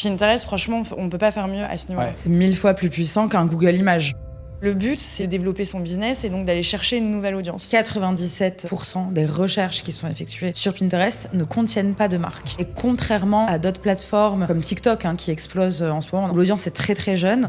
Pinterest, franchement, on peut pas faire mieux à ce niveau-là. Ouais. C'est 1000 fois plus puissant qu'un Google Images. Le but, c'est de développer son business et donc d'aller chercher une nouvelle audience. 97% des recherches qui sont effectuées sur Pinterest ne contiennent pas de marque. Et contrairement à d'autres plateformes comme TikTok qui explosent en ce moment, où l'audience est très très jeune,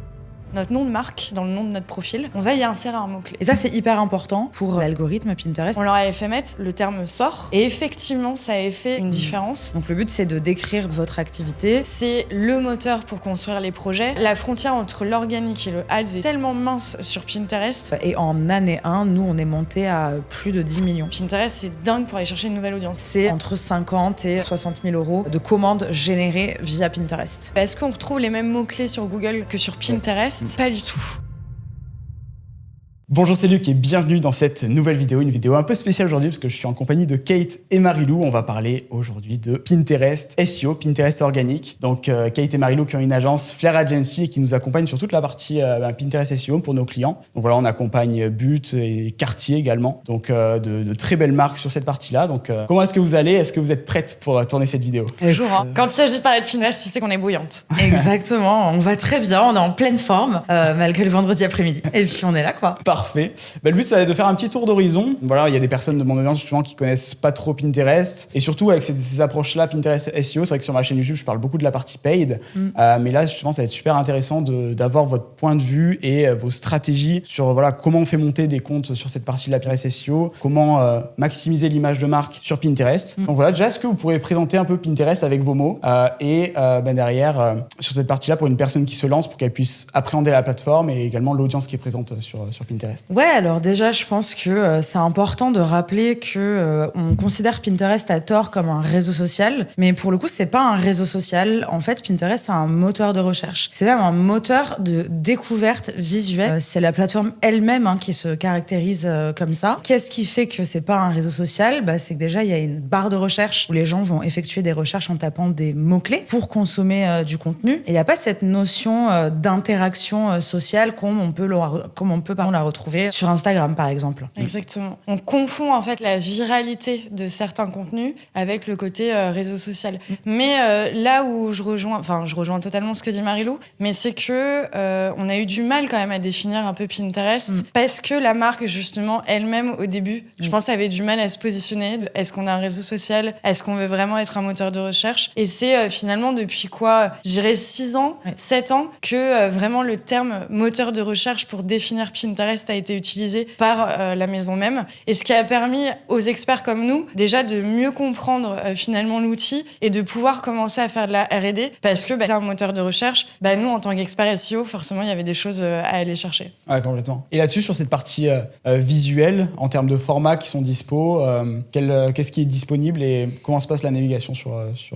Notre nom de marque, dans le nom de notre profil, on va y insérer un mot-clé. et ça c'est hyper important pour l'algorithme Pinterest. On leur avait fait mettre le terme sort et effectivement, ça a fait une différence. Donc le but c'est de décrire votre activité. C'est le moteur pour construire les projets. La frontière entre l'organique et le ads est tellement mince sur Pinterest. Et en année 1, nous on est monté à plus de 10 millions. Pinterest, c'est dingue pour aller chercher une nouvelle audience. C'est entre 50 et 60 000 euros de commandes générées via Pinterest. Est-ce qu'on retrouve les mêmes mots-clés sur Google que sur Pinterest ? Pas du tout. Bonjour, c'est Luc et bienvenue dans cette nouvelle vidéo, une vidéo un peu spéciale aujourd'hui parce que je suis en compagnie de Kate et Marilou. On va parler aujourd'hui de Pinterest SEO, Pinterest organique. Donc Kate et Marilou qui ont une agence Flair Agency et qui nous accompagnent sur toute la partie Pinterest SEO pour nos clients. Donc voilà, on accompagne But et Cartier également. Donc de très belles marques sur cette partie-là. Donc comment est-ce que vous allez ? Est-ce que vous êtes prête pour tourner cette vidéo ? Toujours. Hein. Quand il s'agit de parler de Pinterest, tu sais qu'on est bouillante. Exactement, on va très bien, on est en pleine forme malgré le vendredi après-midi. Et puis on est là quoi. Parfait. Le but, ça va être de faire un petit tour d'horizon. Voilà, il y a des personnes de mon audience justement qui connaissent pas trop Pinterest. Et surtout, avec ces approches-là, Pinterest SEO, c'est vrai que sur ma chaîne YouTube, je parle beaucoup de la partie paid. Mais là, justement, ça va être super intéressant d'avoir votre point de vue et vos stratégies sur comment on fait monter des comptes sur cette partie-là Pinterest SEO, comment maximiser l'image de marque sur Pinterest. Donc voilà, déjà, est-ce que vous pourriez présenter un peu Pinterest avec vos mots derrière, sur cette partie-là, pour une personne qui se lance, pour qu'elle puisse appréhender la plateforme et également l'audience qui est présente sur Pinterest. Ouais, alors déjà, je pense que c'est important de rappeler que on considère Pinterest à tort comme un réseau social, mais pour le coup, c'est pas un réseau social. En fait, Pinterest, c'est un moteur de recherche. C'est même un moteur de découverte visuelle. C'est la plateforme elle-même qui se caractérise comme ça. Qu'est-ce qui fait que c'est pas un réseau social ? C'est que déjà, il y a une barre de recherche où les gens vont effectuer des recherches en tapant des mots-clés pour consommer du contenu. Et il n'y a pas cette notion d'interaction sociale comme on peut la retrouver sur Instagram, par exemple. Exactement. On confond en fait la viralité de certains contenus avec le côté réseau social. Mais là où je rejoins totalement ce que dit Marilou, mais c'est que on a eu du mal quand même à définir un peu Pinterest parce que la marque justement elle-même au début, je pense, avait du mal à se positionner. Est-ce qu'on a un réseau social ? Est-ce qu'on veut vraiment être un moteur de recherche ? Et c'est finalement depuis je dirais 6 ans, 7 ans que vraiment le terme moteur de recherche pour définir Pinterest a été utilisé par la maison même, et ce qui a permis aux experts comme nous déjà de mieux comprendre finalement l'outil et de pouvoir commencer à faire de la R&D parce que c'est un moteur de recherche. Nous en tant qu'experts SEO, forcément il y avait des choses à aller chercher. Ouais, complètement. Et là-dessus, sur cette partie visuelle, en termes de formats qui sont dispo, qu'est-ce qui est disponible et comment se passe la navigation sur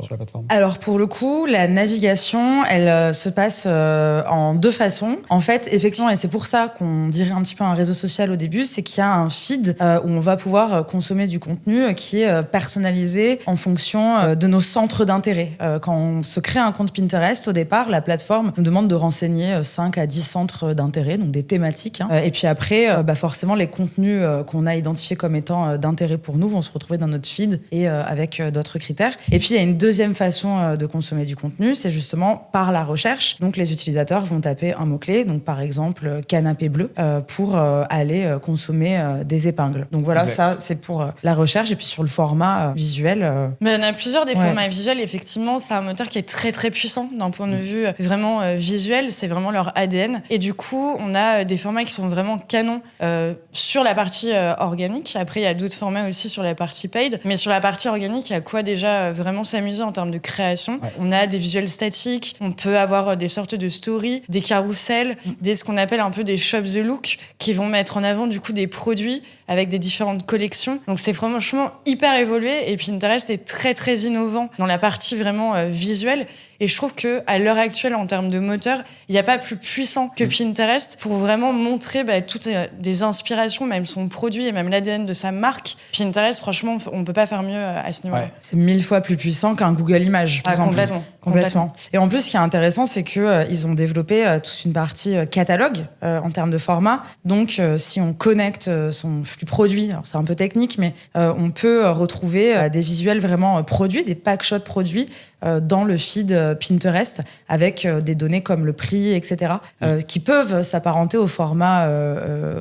la plateforme ? Alors pour le coup, la navigation, elle se passe en deux façons. En fait, effectivement, et c'est pour ça qu'on dirait un petit peu un réseau social au début, c'est qu'il y a un feed où on va pouvoir consommer du contenu qui est personnalisé en fonction de nos centres d'intérêt. Quand on se crée un compte Pinterest, au départ, la plateforme nous demande de renseigner 5 à 10 centres d'intérêt, donc des thématiques. Et puis après, forcément, les contenus qu'on a identifiés comme étant d'intérêt pour nous vont se retrouver dans notre feed et avec d'autres critères. Et puis, il y a une deuxième façon de consommer du contenu, c'est justement par la recherche. Donc, les utilisateurs vont taper un mot-clé, donc par exemple, canapé bleu, pour aller consommer des épingles. Donc voilà, exact. Ça, c'est pour la recherche. Et puis sur le format visuel... Mais il y en a plusieurs des formats visuels. Effectivement, c'est un moteur qui est très très puissant d'un point de vue vraiment visuel. C'est vraiment leur ADN. Et du coup, on a des formats qui sont vraiment canons sur la partie organique. Après, il y a d'autres formats aussi sur la partie paid. Mais sur la partie organique, il y a quoi déjà vraiment s'amuser en termes de création. On a des visuels statiques. On peut avoir des sortes de stories, des carousels, ce qu'on appelle un peu des shop the look qui vont mettre en avant du coup des produits avec des différentes collections. Donc c'est franchement hyper évolué et Pinterest est très très innovant dans la partie vraiment visuelle. Et je trouve que à l'heure actuelle, en termes de moteur, il n'y a pas plus puissant que Pinterest pour vraiment montrer toutes des inspirations, même son produit et même l'ADN de sa marque. Pinterest, franchement, on peut pas faire mieux à ce niveau-là. C'est 1000 fois plus puissant qu'un Google Images, par exemple. Complètement. Et en plus, ce qui est intéressant, c'est que ils ont développé toute une partie catalogue en termes de format. Donc, si on connecte son flux produit, alors c'est un peu technique, mais on peut retrouver des visuels vraiment produits, des packshots produits dans le feed Pinterest avec des données comme le prix, etc., qui peuvent s'apparenter au format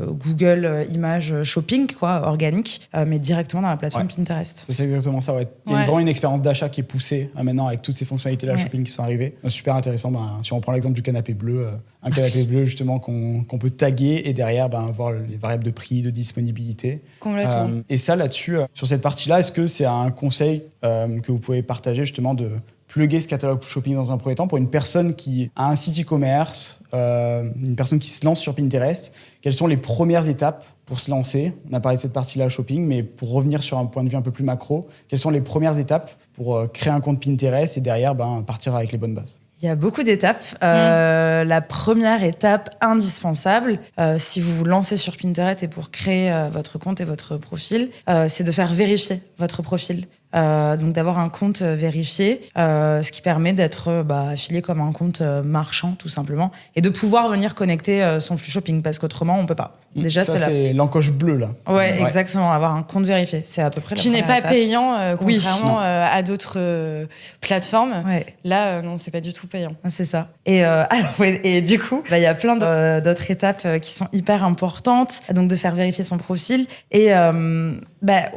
Google Images Shopping, quoi, organique, mais directement dans la plateforme Pinterest. C'est exactement ça, ouais. Il y a vraiment une expérience d'achat qui est poussée maintenant avec toutes ces fonctionnalités-là shopping qui sont arrivées. Super intéressant. Si on prend l'exemple du canapé bleu, un canapé bleu justement qu'on peut taguer et derrière voir les variables de prix, de disponibilité. Complètement. Et ça, là-dessus, sur cette partie-là, est-ce que c'est un conseil que vous pouvez partager justement de plugger ce catalogue shopping dans un premier temps pour une personne qui a un site e-commerce, une personne qui se lance sur Pinterest? Quelles sont les premières étapes pour se lancer? On a parlé de cette partie-là shopping, mais pour revenir sur un point de vue un peu plus macro, quelles sont les premières étapes pour créer un compte Pinterest et derrière partir avec les bonnes bases? Il y a beaucoup d'étapes. La première étape indispensable, si vous vous lancez sur Pinterest et pour créer votre compte et votre profil, c'est de faire vérifier votre profil. Donc d'avoir un compte vérifié, ce qui permet d'être affilié comme un compte marchand tout simplement et de pouvoir venir connecter son flux shopping parce qu'autrement on peut pas. Déjà ça c'est l'encoche bleue là. Ouais, exactement, avoir un compte vérifié, c'est à peu près la qui n'est pas étape. payant contrairement à d'autres plateformes. Ouais. Là non, c'est pas du tout payant. C'est ça. Et du coup, il y a plein d'autres étapes qui sont hyper importantes, donc de faire vérifier son profil et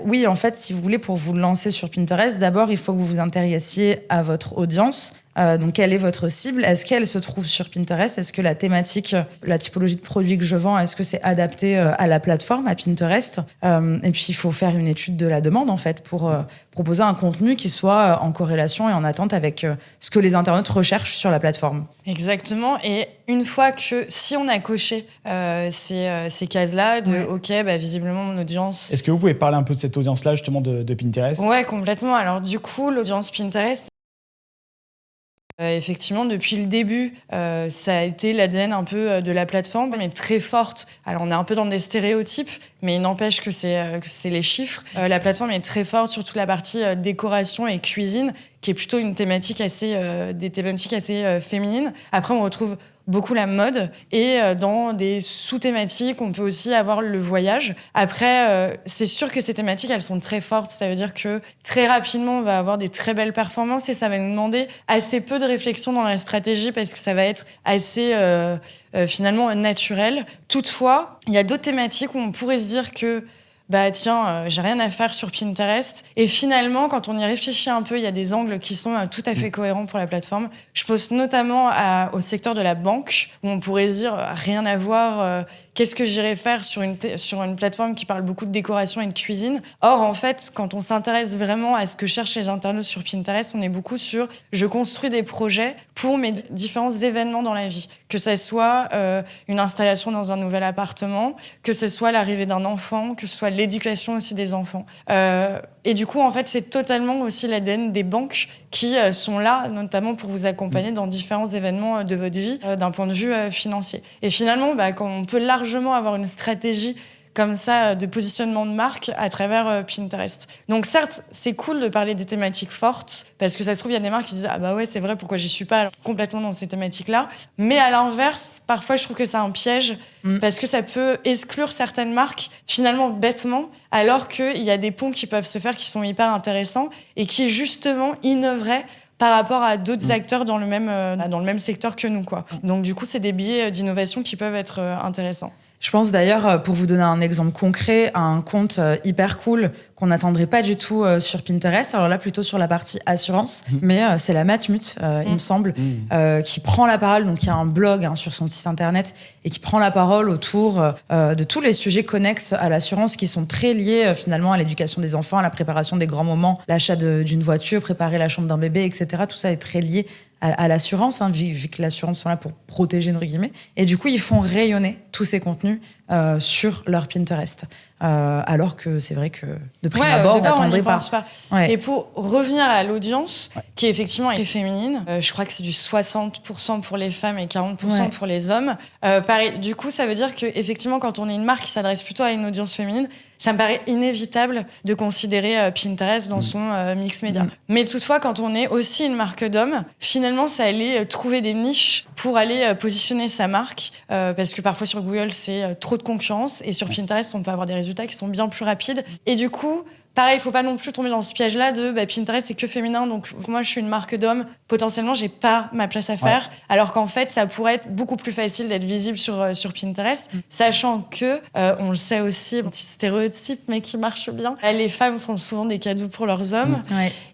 oui, en fait, si vous voulez, pour vous lancer sur Pinterest, d'abord, il faut que vous vous intéressiez à votre audience. Donc, quelle est votre cible? Est-ce qu'elle se trouve sur Pinterest? Est-ce que la thématique, la typologie de produits que je vends, est-ce que c'est adapté à la plateforme, à Pinterest? Et puis, il faut faire une étude de la demande, en fait, pour proposer un contenu qui soit en corrélation et en attente avec ce que les internautes recherchent sur la plateforme. Exactement. Et une fois que, si on a coché ces cases-là, visiblement, mon audience... Est-ce que vous pouvez parler un peu de cette audience-là, justement, de Pinterest? Ouais, complètement. Alors, du coup, l'audience Pinterest... effectivement, depuis le début, ça a été l'ADN un peu de la plateforme, mais très forte. Alors, on est un peu dans des stéréotypes, mais il n'empêche que c'est les chiffres. La plateforme est très forte sur toute la partie décoration et cuisine, qui est plutôt une thématique des thématiques assez féminines. Après, on retrouve beaucoup la mode et dans des sous-thématiques, on peut aussi avoir le voyage. Après, c'est sûr que ces thématiques, elles sont très fortes. Ça veut dire que très rapidement, on va avoir des très belles performances et ça va nous demander assez peu de réflexion dans la stratégie parce que ça va être assez finalement naturel. Toutefois, il y a d'autres thématiques où on pourrait se dire que j'ai rien à faire sur Pinterest. Et finalement, quand on y réfléchit un peu, il y a des angles qui sont tout à fait cohérents pour la plateforme. Je pense notamment au secteur de la banque, où on pourrait se dire rien à voir, qu'est-ce que j'irais faire sur une plateforme qui parle beaucoup de décoration et de cuisine. Or, en fait, quand on s'intéresse vraiment à ce que cherchent les internautes sur Pinterest, on est beaucoup sur je construis des projets pour mes différents événements dans la vie. Que ce soit une installation dans un nouvel appartement, que ce soit l'arrivée d'un enfant, que ce soit l'éducation aussi des enfants. Et du coup, en fait, c'est totalement aussi l'ADN des banques qui sont là, notamment pour vous accompagner dans différents événements de votre vie, d'un point de vue financier. Et finalement, quand on peut largement avoir une stratégie comme ça de positionnement de marque à travers Pinterest. Donc certes, c'est cool de parler des thématiques fortes parce que ça se trouve, il y a des marques qui disent « Ah bah ouais, c'est vrai, pourquoi j'y suis pas complètement dans ces thématiques-là ?» Mais à l'inverse, parfois, je trouve que c'est un piège parce que ça peut exclure certaines marques, finalement bêtement, alors qu'il y a des ponts qui peuvent se faire qui sont hyper intéressants et qui, justement, innoveraient par rapport à d'autres acteurs dans le même secteur que nous, quoi. Donc du coup, c'est des biais d'innovation qui peuvent être intéressants. Je pense d'ailleurs, pour vous donner un exemple concret, un compte hyper cool qu'on n'attendrait pas du tout sur Pinterest. Alors là, plutôt sur la partie assurance, mais c'est la Matmut, il me semble, qui prend la parole. Donc il y a un blog sur son site internet et qui prend la parole autour de tous les sujets connexes à l'assurance qui sont très liés finalement à l'éducation des enfants, à la préparation des grands moments, l'achat d'une voiture, préparer la chambre d'un bébé, etc. Tout ça est très lié à l'assurance, vu que l'assurance sont là pour protéger, entre guillemets. Et du coup, ils font rayonner tous ces contenus sur leur Pinterest. Alors que c'est vrai que de prime abord, on n'attendrait pas. Ouais. Et pour revenir à l'audience, qui est effectivement très féminine, je crois que c'est du 60% pour les femmes et 40% pour les hommes. Pareil, du coup, ça veut dire qu'effectivement, quand on est une marque qui s'adresse plutôt à une audience féminine, ça me paraît inévitable de considérer Pinterest dans son mix média. Mais toutefois, quand on est aussi une marque d'hommes, finalement, c'est aller trouver des niches pour aller positionner sa marque, parce que parfois sur Google, c'est trop de concurrence, et sur Pinterest, on peut avoir des résultats qui sont bien plus rapides. Et du coup, pareil, il faut pas non plus tomber dans ce piège-là de Pinterest, c'est que féminin, donc moi je suis une marque d'homme, potentiellement j'ai pas ma place à faire, alors qu'en fait ça pourrait être beaucoup plus facile d'être visible sur Pinterest, sachant que, on le sait aussi, un petit stéréotype mais qui marche bien, les femmes font souvent des cadeaux pour leurs hommes,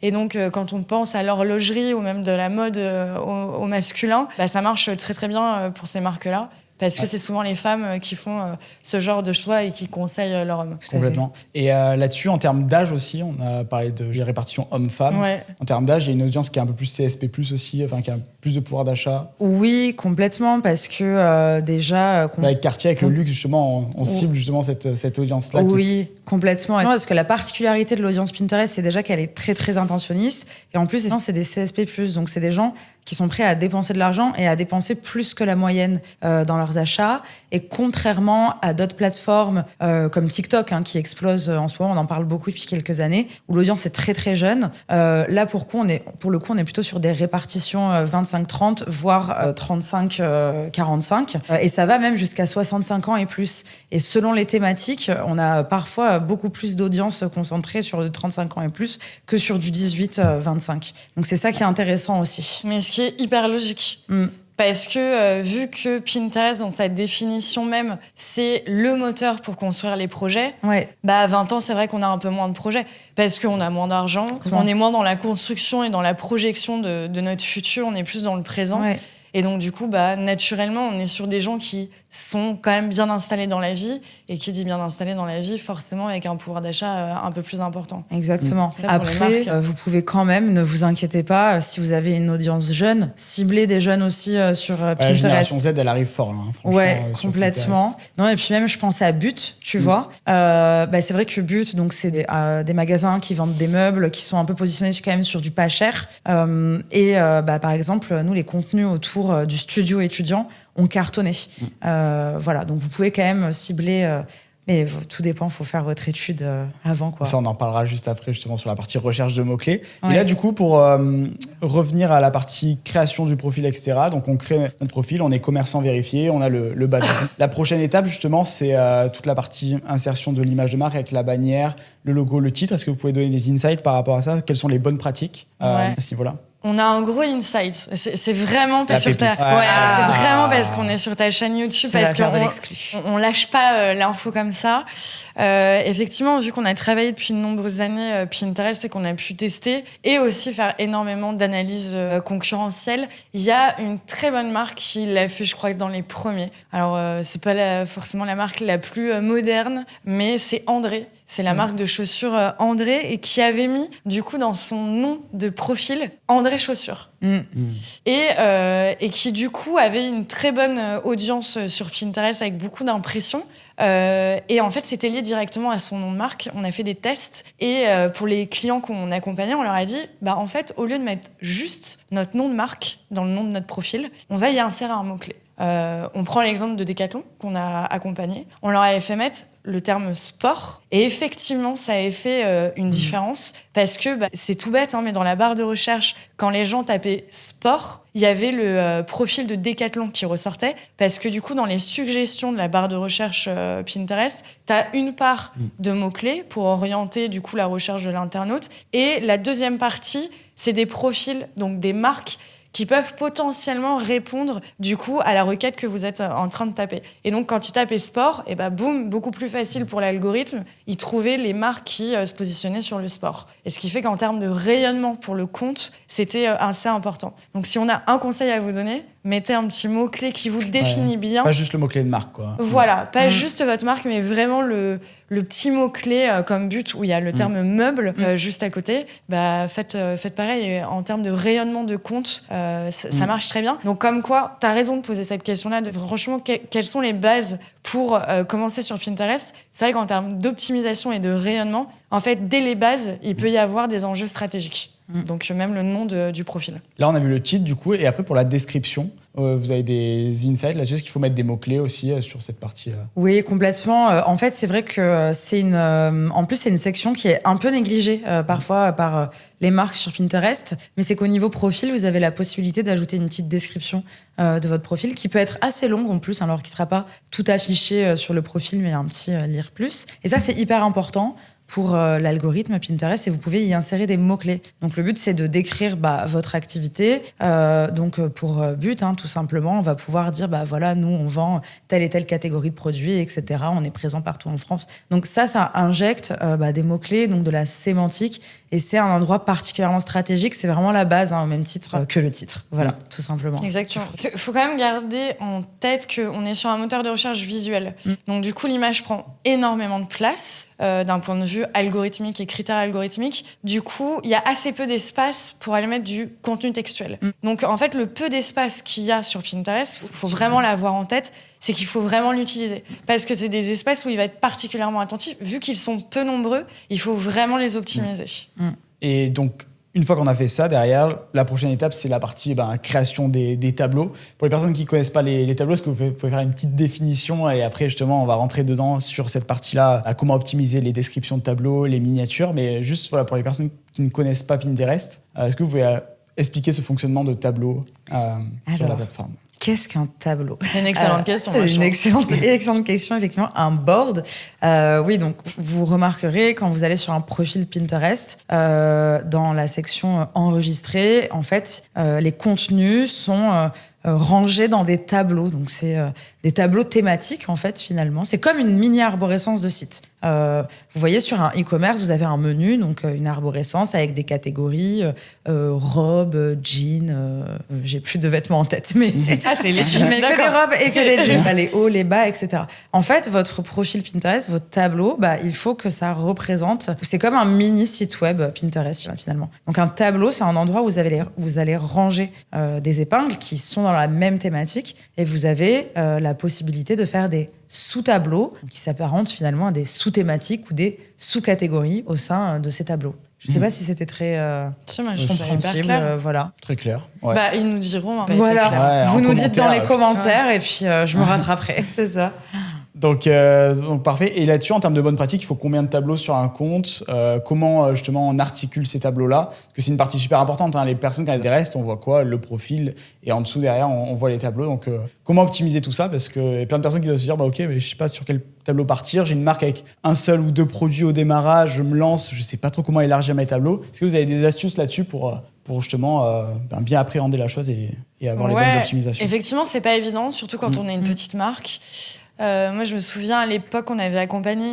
et donc quand on pense à l'horlogerie ou même de la mode au masculin, ça marche très très bien pour ces marques-là. Parce que c'est souvent les femmes qui font ce genre de choix et qui conseillent leur homme. Complètement. Et là-dessus, en termes d'âge aussi, on a parlé de répartition homme-femme. En termes d'âge, il y a une audience qui est un peu plus CSP+, aussi, enfin qui a plus de pouvoir d'achat. Oui, complètement, parce que déjà... Avec Cartier, avec le luxe, justement, on cible justement cette audience-là. Oui, complètement. Parce que la particularité de l'audience Pinterest, c'est déjà qu'elle est très, très intentionniste. Et en plus, c'est des CSP+. Donc, c'est des gens qui sont prêts à dépenser de l'argent et à dépenser plus que la moyenne dans leurs achats. Et contrairement à d'autres plateformes comme TikTok, qui explose en ce moment, on en parle beaucoup depuis quelques années, où l'audience est très très jeune. Là, pour le coup, on est plutôt sur des répartitions 25-30, voire 35-45. Et ça va même jusqu'à 65 ans et plus. Et selon les thématiques, on a parfois beaucoup plus d'audience concentrée sur le 35 ans et plus que sur du 18-25. Donc c'est ça qui est intéressant aussi. Mais ce qui est hyper logique. Parce que vu que Pinterest, dans sa définition même, c'est le moteur pour construire les projets, à 20 ans, c'est vrai qu'on a un peu moins de projets. Parce qu'on a moins d'argent, on est moins dans la construction et dans la projection de notre futur, on est plus dans le présent. Et donc, du coup, naturellement, on est sur des gens qui sont quand même bien installés dans la vie. Et qui dit bien installés dans la vie, forcément avec un pouvoir d'achat un peu plus important. Exactement. Après, vous pouvez quand même, ne vous inquiétez pas, si vous avez une audience jeune, cibler des jeunes aussi sur Pinterest. La génération Z, elle arrive fort, là, franchement. Complètement. Non, et puis même, je pensais à But, tu vois. C'est vrai que But, donc, c'est des magasins qui vendent des meubles, qui sont un peu positionnés quand même sur du pas cher. Par exemple, nous, les contenus autour du studio étudiant ont cartonné. Voilà, donc vous pouvez quand même cibler, mais tout dépend, il faut faire votre étude avant, quoi. Ça, on en parlera juste après, justement, sur la partie recherche de mots-clés. Et là, du coup, pour revenir à la partie création du profil, etc., donc on crée notre profil, on est commerçant vérifié, on a le badge. La prochaine étape, justement, c'est toute la partie insertion de l'image de marque avec la bannière, le logo, le titre. Est-ce que vous pouvez donner des insights par rapport à ça? Quelles sont les bonnes pratiques à ce niveau-là? On a un gros insight. C'est vraiment pas sur ta. C'est vraiment parce qu'on est sur ta chaîne YouTube, parce qu'on lâche pas l'info comme ça. Effectivement, vu qu'on a travaillé depuis de nombreuses années Pinterest et qu'on a pu tester et aussi faire énormément d'analyses concurrentielles, il y a une très bonne marque qui l'a fait, je crois, dans les premiers. Alors c'est pas forcément la marque la plus moderne, mais c'est André. C'est la marque de chaussures André, et qui avait mis du coup dans son nom de profil André Chaussures. Et qui du coup avait une très bonne audience sur Pinterest avec beaucoup d'impressions. Et en fait, c'était lié directement à son nom de marque. On a fait des tests et pour les clients qu'on accompagnait, on leur a dit, en fait, au lieu de mettre juste notre nom de marque dans le nom de notre profil, on va y insérer un mot-clé. On prend l'exemple de Decathlon qu'on a accompagné. On leur avait fait mettre le terme sport, et effectivement ça avait fait une différence, parce que c'est tout bête, mais dans la barre de recherche, quand les gens tapaient sport, il y avait le profil de Decathlon qui ressortait, parce que du coup dans les suggestions de la barre de recherche Pinterest, t'as une part de mots-clés pour orienter du coup la recherche de l'internaute, et la deuxième partie, c'est des profils, donc des marques qui peuvent potentiellement répondre du coup à la requête que vous êtes en train de taper. Et donc quand il tapait sport, et boum, beaucoup plus facile pour l'algorithme, il trouvait les marques qui se positionnaient sur le sport. Et ce qui fait qu'en termes de rayonnement pour le compte, c'était assez important. Donc si on a un conseil à vous donner, mettez un petit mot-clé qui vous définit bien. Pas juste le mot-clé de marque, quoi. Voilà, pas juste votre marque, mais vraiment le petit mot-clé comme But, où il y a le terme meuble juste à côté. Faites pareil. Et en termes de rayonnement de compte, ça marche très bien. Donc comme quoi, t'as raison de poser cette question-là, de franchement, quelles sont les bases pour commencer sur Pinterest? C'est vrai qu'en termes d'optimisation et de rayonnement, en fait, dès les bases, il peut y avoir des enjeux stratégiques. Donc même le nom du profil. Là, on a vu le titre, du coup, et après, pour la description, vous avez des insights là-dessus? Est-ce qu'il faut mettre des mots-clés aussi sur cette partie? Oui, complètement. En fait, c'est vrai que en plus, c'est une section qui est un peu négligée parfois par les marques sur Pinterest. Mais c'est qu'au niveau profil, vous avez la possibilité d'ajouter une petite description de votre profil qui peut être assez longue en plus, alors qui sera pas tout affiché sur le profil, mais un petit lire plus. Et ça, c'est hyper important pour l'algorithme Pinterest, et vous pouvez y insérer des mots-clés. Donc le but, c'est de décrire votre activité. Donc pour but, tout simplement, on va pouvoir dire, voilà, nous, on vend telle et telle catégorie de produits, etc. On est présent partout en France. Donc ça injecte des mots-clés, donc de la sémantique, et c'est un endroit particulièrement stratégique. C'est vraiment la base, au même titre que le titre. Voilà, tout simplement. Exactement. Il faut quand même garder en tête qu'on est sur un moteur de recherche visuel. Donc du coup, l'image prend énormément de place d'un point de vue algorithmique et critères algorithmiques. Du coup, il y a assez peu d'espace pour aller mettre du contenu textuel. Donc en fait, le peu d'espace qu'il y a sur Pinterest, il faut vraiment l'avoir en tête, c'est qu'il faut vraiment l'utiliser. Parce que c'est des espaces où il va être particulièrement attentif. Vu qu'ils sont peu nombreux, il faut vraiment les optimiser. Et donc, une fois qu'on a fait ça, derrière, la prochaine étape, c'est la partie création des tableaux. Pour les personnes qui ne connaissent pas les tableaux, est-ce que vous pouvez faire une petite définition, et après, justement, on va rentrer dedans sur cette partie-là, à comment optimiser les descriptions de tableaux, les miniatures. Mais juste pour les personnes qui ne connaissent pas Pinterest, est-ce que vous pouvez expliquer ce fonctionnement de tableau sur la plateforme? Qu'est-ce qu'un tableau? C'est une excellente question. Une excellente question, effectivement. Un board. Oui, donc vous remarquerez quand vous allez sur un profil Pinterest, dans la section enregistrée, en fait, les contenus sont rangés dans des tableaux. Donc c'est des tableaux thématiques, en fait, finalement. C'est comme une mini arborescence de site. Vous voyez, sur un e-commerce, vous avez un menu, donc une arborescence avec des catégories, robes, jeans, j'ai plus de vêtements en tête, mais c'est les jeans, mais que des robes et que des jeans, les hauts, les bas, etc. En fait, votre profil Pinterest, votre tableau, il faut que ça représente, c'est comme un mini site web Pinterest finalement. Donc un tableau, c'est un endroit où vous allez ranger des épingles qui sont dans la même thématique, et vous avez la possibilité de faire des sous-tableaux qui s'apparentent finalement à des sous-thématiques ou des sous-catégories au sein de ces tableaux. Je ne sais pas si c'était très compréhensible. Voilà. Très clair. Ouais. Ils nous diront. Voilà. Vous nous dites dans les commentaires, et puis je me rattraperai. C'est ça. Donc parfait. Et là-dessus, en termes de bonnes pratiques, il faut combien de tableaux sur un compte? Comment justement on articule ces tableaux-là? Parce que c'est une partie super importante. Les personnes, quand elles restent, on voit quoi? Le profil, et en dessous derrière, on voit les tableaux. Donc comment optimiser tout ça? Parce qu'il y a plein de personnes qui doivent se dire ok, mais je sais pas sur quel tableau partir. J'ai une marque avec un seul ou deux produits au démarrage. Je me lance. Je sais pas trop comment élargir mes tableaux. Est-ce que vous avez des astuces là-dessus pour justement bien appréhender la chose et avoir les bonnes optimisations? Effectivement, c'est pas évident, surtout quand on est une petite marque. Moi, je me souviens, à l'époque, on avait accompagné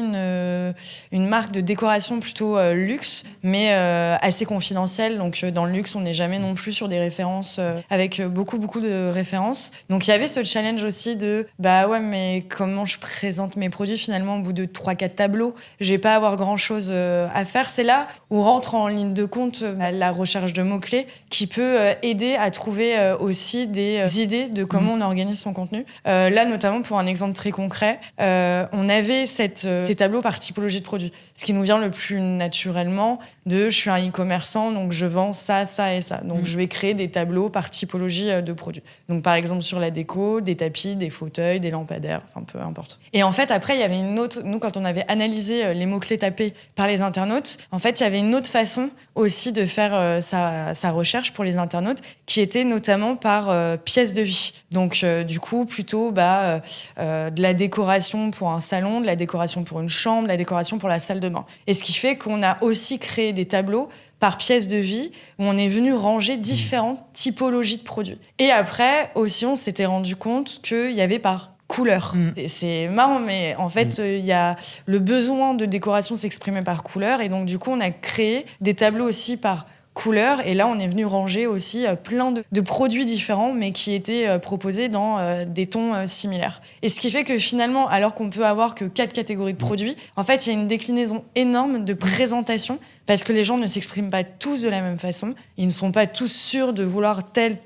une marque de décoration plutôt luxe, mais assez confidentielle. Donc, dans le luxe, on n'est jamais non plus sur des références avec beaucoup de références. Donc, il y avait ce challenge aussi de mais comment je présente mes produits finalement au bout de 3-4 tableaux? J'ai pas à avoir grand-chose à faire. C'est là où rentre en ligne de compte la recherche de mots-clés qui peut aider à trouver aussi des idées de comment on organise son contenu. Là, notamment, pour un exemple très concret, on avait ces tableaux par typologie de produits. Ce qui nous vient le plus naturellement je suis un e-commerçant, donc je vends ça, ça et ça. Donc je vais créer des tableaux par typologie de produits. Donc par exemple sur la déco, des tapis, des fauteuils, des lampadaires, enfin peu importe. Et en fait après il y avait une autre, nous quand on avait analysé les mots-clés tapés par les internautes, en fait il y avait une autre façon aussi de faire sa recherche pour les internautes qui était notamment par pièce de vie. Donc du coup plutôt de la décoration pour un salon, de la décoration pour une chambre, de la décoration pour la salle de bain. Et ce qui fait qu'on a aussi créé des tableaux par pièce de vie où on est venu ranger différentes typologies de produits. Et après aussi on s'était rendu compte qu'il y avait par couleur. C'est marrant, mais en fait, il y a le besoin de décoration s'exprimer par couleur, et donc du coup, on a créé des tableaux aussi par couleurs, et là on est venu ranger aussi plein de produits différents mais qui étaient proposés dans des tons similaires. Et ce qui fait que finalement, alors qu'on peut avoir que 4 catégories de produits, en fait il y a une déclinaison énorme de présentation parce que les gens ne s'expriment pas tous de la même façon, ils ne sont pas tous sûrs de vouloir tel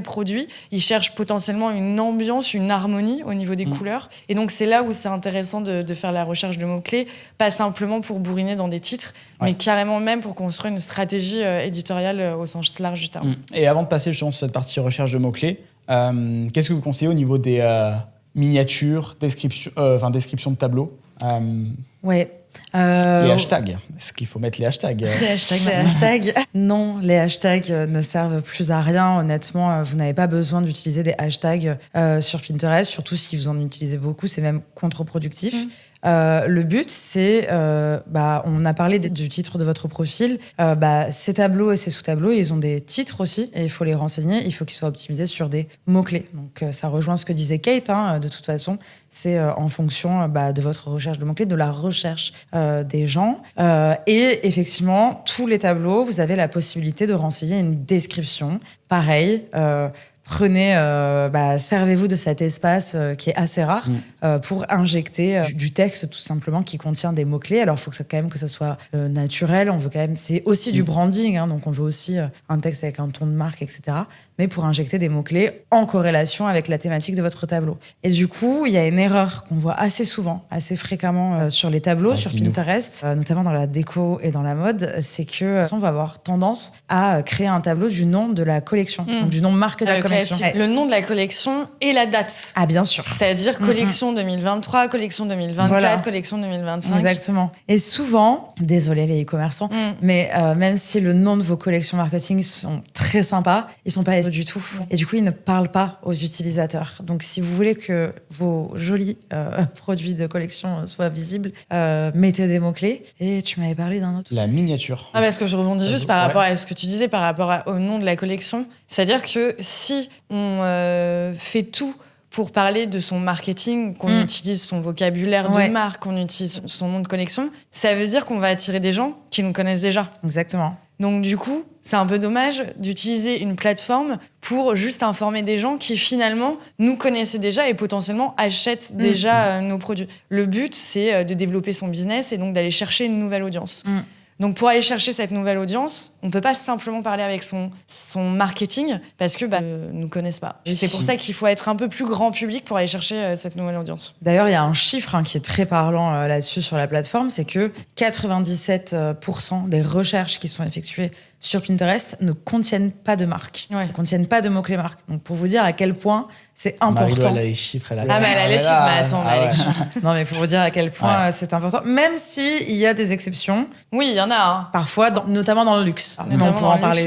produit, ils cherchent potentiellement une ambiance, une harmonie au niveau des couleurs, et donc c'est là où c'est intéressant de faire la recherche de mots-clés, pas simplement pour bourriner dans des titres, mais carrément même pour construire une stratégie éditoriale au sens large du terme. Et avant de passer justement sur cette partie recherche de mots-clés, Qu'est-ce que vous conseillez au niveau des miniatures, description de tableaux Ouais. Les hashtags. Est-ce qu'il faut mettre les hashtags Les hashtags. Non, les hashtags ne servent plus à rien. Honnêtement, vous n'avez pas besoin d'utiliser des hashtags sur Pinterest, surtout si vous en utilisez beaucoup, c'est même contre-productif. Le but, c'est, on a parlé du titre de votre profil. Ces tableaux et ces sous-tableaux, ils ont des titres aussi, et il faut les renseigner. Il faut qu'ils soient optimisés sur des mots-clés. Donc, ça rejoint ce que disait Kate. De toute façon, c'est en fonction de votre recherche de mots-clés, de la recherche des gens. Et effectivement, tous les tableaux, vous avez la possibilité de renseigner une description. Pareil. Prenez, servez-vous de cet espace qui est assez rare pour injecter du texte tout simplement qui contient des mots-clés. Alors, il faut quand même que ça soit naturel. On veut quand même, c'est aussi du branding, donc on veut aussi un texte avec un ton de marque, etc. Mais pour injecter des mots-clés en corrélation avec la thématique de votre tableau. Et du coup, il y a une erreur qu'on voit assez souvent, assez fréquemment sur les tableaux, sur Pinterest, notamment dans la déco et dans la mode, c'est que on va avoir tendance à créer un tableau du nom de la collection, donc du nom de marque de la collection. Le nom de la collection et la date. Ah, bien sûr. C'est-à-dire collection 2023, collection 2024, collection 2025. Exactement. Et souvent, désolé les e-commerçants, mais même si le nom de vos collections marketing sont très sympas, ils sont pas du tout. Et du coup, ils ne parlent pas aux utilisateurs. Donc, si vous voulez que vos jolis produits de collection soient visibles, mettez des mots-clés. Et tu m'avais parlé d'un autre. La miniature. Parce que je rebondis juste par rapport à ce que tu disais, par rapport au nom de la collection. C'est-à-dire que si on fait tout pour parler de son marketing, qu'on utilise son vocabulaire de marque, qu'on utilise son nom de collection, ça veut dire qu'on va attirer des gens qui nous connaissent déjà. Exactement. Donc du coup, c'est un peu dommage d'utiliser une plateforme pour juste informer des gens qui finalement nous connaissaient déjà et potentiellement achètent déjà nos produits. Le but, c'est de développer son business et donc d'aller chercher une nouvelle audience. Donc pour aller chercher cette nouvelle audience, on peut pas simplement parler avec son marketing parce que nous connaissent pas. Et c'est pour ça qu'il faut être un peu plus grand public pour aller chercher cette nouvelle audience. D'ailleurs, il y a un chiffre qui est très parlant là-dessus sur la plateforme, c'est que 97% des recherches qui sont effectuées sur Pinterest ne contiennent pas de marque, ne contiennent pas de mots-clés marque. Donc pour vous dire à quel point c'est important. Marie-Lou, elle a les chiffres, elle a mais elle a les chiffres, mais attends, elle a les chiffres. Non, mais pour vous dire à quel point c'est important, même s'il y a des exceptions. Oui, il y en a. Parfois, notamment dans le luxe. Mais on pourra en parler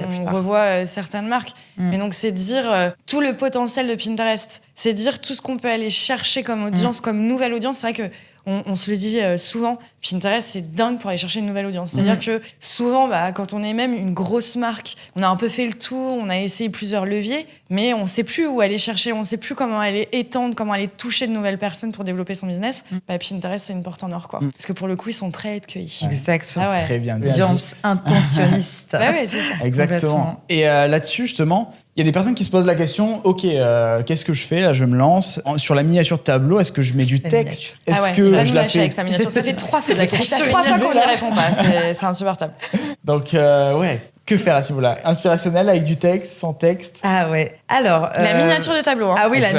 plus tard. On revoit certaines marques. Mais donc, c'est dire tout le potentiel de Pinterest. C'est dire tout ce qu'on peut aller chercher comme audience, comme nouvelle audience. C'est vrai que on se le dit souvent, Pinterest, c'est dingue pour aller chercher une nouvelle audience. C'est-à-dire que souvent, quand on est même une grosse marque, on a un peu fait le tour, on a essayé plusieurs leviers, mais on sait plus où aller chercher, on sait plus comment aller étendre, comment aller toucher de nouvelles personnes pour développer son business. Pinterest, c'est une porte en or, quoi. Parce que pour le coup, ils sont prêts à être cueillis. Exactement. Très bien. Audience intentionniste. Ouais, c'est ça. Exactement. Et là-dessus, justement, il y a des personnes qui se posent la question, ok, qu'est-ce que je fais? Là, je me lance. Sur la miniature de tableau, est-ce que je mets du texte? Est-ce que je la fais avec sa miniature? Ça fait 3 fois qu'on n'y répond pas. C'est insupportable. Donc, que faire à ce niveau-là? Inspirationnel avec du texte, sans texte? Ah ouais. Alors, la miniature de tableau. Ah oui, exact.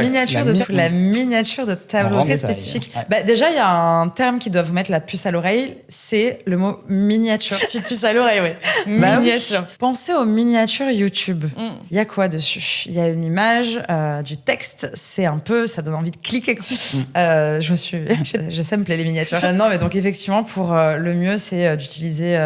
la miniature de tableau. C'est spécifique. Ouais. Déjà, il y a un terme qui doit vous mettre la puce à l'oreille, c'est le mot miniature. Petite puce à l'oreille, oui. Miniature. Oui. Pensez aux miniatures YouTube. Il y a quoi dessus? Il y a une image, du texte. C'est un peu, ça donne envie de cliquer. Je samplé les miniatures. Non, mais donc effectivement, pour le mieux, c'est d'utiliser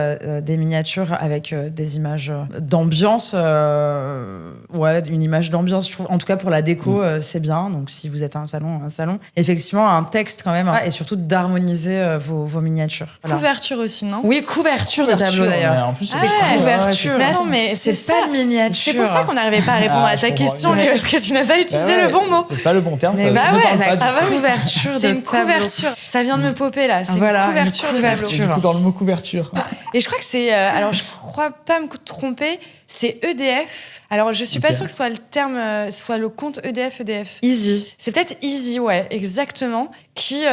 des miniatures avec des images d'ambiance. Une image d'ambiance, je trouve. En tout cas, pour la déco, c'est bien. Donc, si vous êtes à un salon. Effectivement, un texte quand même. Et surtout, d'harmoniser vos miniatures. Voilà. Couverture aussi, non? Oui, couverture de tableau, d'ailleurs. En plus, c'est couverture. Mais non, mais c'est pas miniature. C'est pour ça qu'on n'arrivait pas à répondre à ta question, parce que tu n'as pas utilisé le bon mot. C'est pas le bon terme, ça ne parle pas du couverture de tableau. C'est une couverture. Ça vient de me popper, là. C'est une couverture de tableau. Du coup, dans le mot couverture. Et je crois que c'est... alors, je crois pas me tromper, c'est EDF. Alors, je suis pas sûre que ce soit le terme, soit le compte EDF. Easy. C'est peut-être Easy, ouais, exactement, qui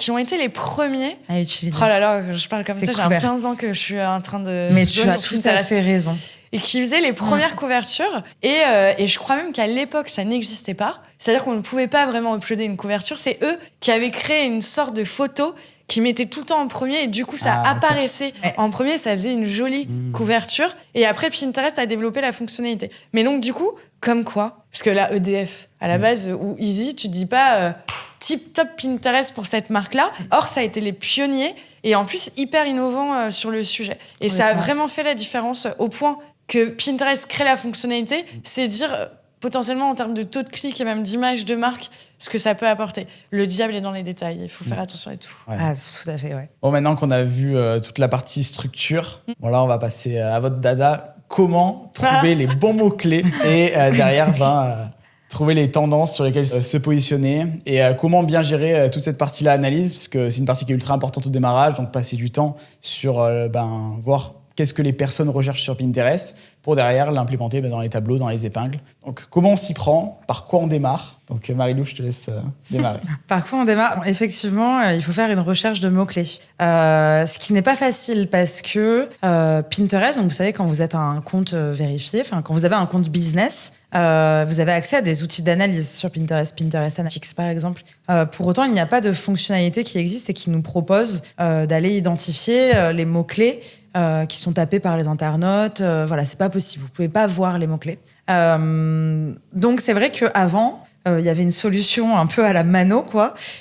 ont été les premiers à utiliser. Oh là là, je parle comme ça, j'ai 15 ans que je suis en train de... Mais tu as tout à fait raison. et qui faisaient les premières couvertures. Et je crois même qu'à l'époque, ça n'existait pas. C'est-à-dire qu'on ne pouvait pas vraiment uploader une couverture. C'est eux qui avaient créé une sorte de photo qui mettait tout le temps en premier et du coup ça apparaissait en premier, ça faisait une jolie couverture et après Pinterest a développé la fonctionnalité. Mais donc du coup, comme quoi, parce que là EDF à la base ou Easy, tu dis pas tip top Pinterest pour cette marque-là. Or ça a été les pionniers et en plus hyper innovants sur le sujet. Et ça a vraiment fait la différence au point que Pinterest crée la fonctionnalité, c'est dire potentiellement en termes de taux de clic et même d'image de marque, ce que ça peut apporter. Le diable est dans les détails, il faut faire attention à tout. Ouais. Ah, tout à fait, ouais. Bon, maintenant qu'on a vu toute la partie structure, bon là on va passer à votre dada. Comment trouver les bons mots-clés et derrière, trouver les tendances sur lesquelles se positionner et comment bien gérer toute cette partie-là analyse, parce que c'est une partie qui est ultra importante au démarrage, donc passer du temps sur voir qu'est-ce que les personnes recherchent sur Pinterest pour derrière l'implémenter dans les tableaux, dans les épingles. Donc, comment on s'y prend? Par quoi on démarre? Donc, Marie-Lou, je te laisse démarrer. Par quoi on démarre? Effectivement, il faut faire une recherche de mots-clés. Ce qui n'est pas facile parce que Pinterest, donc vous savez, quand vous êtes un compte vérifié, quand vous avez un compte business, vous avez accès à des outils d'analyse sur Pinterest, Pinterest Analytics par exemple. Pour autant, il n'y a pas de fonctionnalité qui existe et qui nous propose d'aller identifier les mots-clés qui sont tapés par les internautes. Voilà, c'est pas possible. Vous pouvez pas voir les mots-clés. Donc, c'est vrai qu'avant, il y avait une solution un peu à la mano,